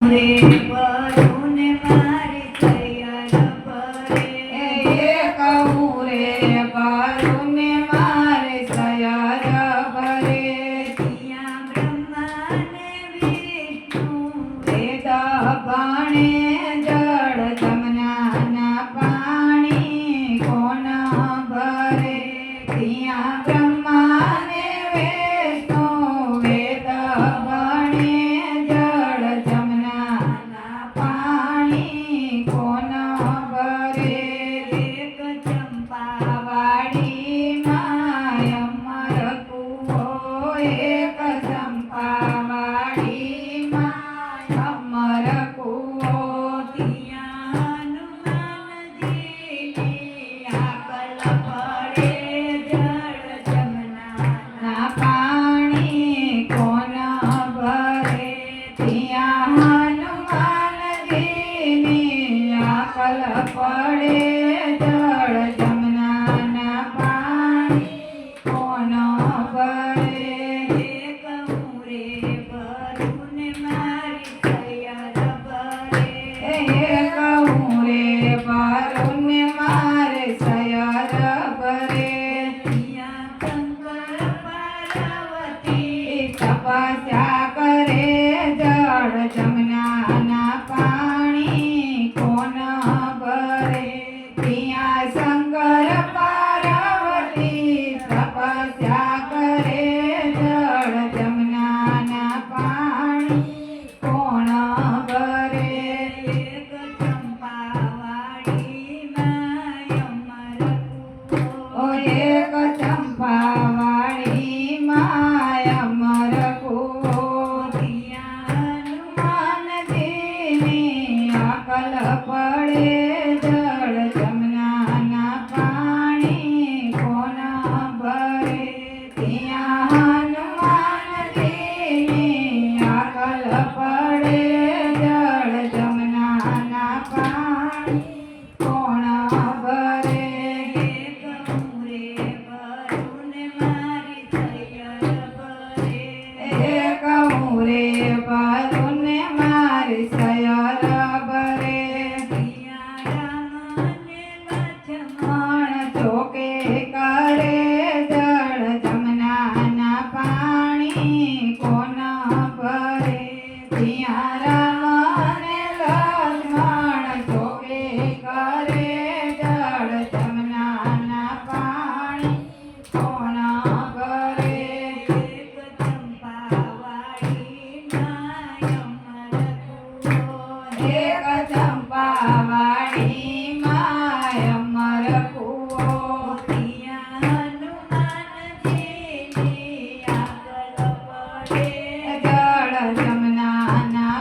રે બરુને મારી તૈયાર ભરે કહું રે બરુને મારે તૈયાર ભરે ત્યાં બ્રહ્માને વિષ્ણુ વેદ ભણે જળ જમનાના પાણી કોણ ભરે ત્યાં બ્રહ્માને વિષ્ણુ વેદ ભણે જળ જમનાના પાણી કોણ ભરે એક ચંપા વાડીમાં અમર કૂવો એક ચંપાવાડીમાં અમર કૂવો ત્યાં હનુમાનજીની આકલ પડે જળ જમનાના ના પાણી કોણ ભરે ત્યાં હનુમાનજીની આકલ પડે જળ જમનાના પાણી કોણ ભરે એક મુરે ભરુને મારી તૈયાર ભરે કહું રે બરુને મારે સયર ભરે ત્યાં શંકર પાર્વતી તપસ્યા કરે જળ જમનાના પાણી કોણ ભરે ત્યાં શંકર પાર્વતી તપસ્યા કરે જળ જમનાના પાણી કોણ ભરે એક ચંપા વાડીમાં અમર ઓ એક ચંપાવાડીમાં અમર કૂવો ત્યાં હનુમાનજીની આકલ પડે જળ જમનાના પાણી કોણ ભરે ત્યાં હનુમાનજીની આકલ પડે જળ જમનાના પાણી કોણ ભરે એક મુરે ભરુને મારી તૈયાર ભરે કહું રે બરુને મારી સયર ભરે ત્યાં રામ અને લક્ષ્મણ મણ ચોકે કરે જળ જમનાના પાણી કોણ ભરે ત્યાં રામ અને લક્ષ્મણ ચોકે કરે જળ જમનાના પાણી કોણ ભરે એક ચંપા વાડીમાં અમર કૂવો એક ચંપાવાડીમાં અમર કૂવો ત્યાં હનુમાનજીની આકલ પડે જળ જમનાના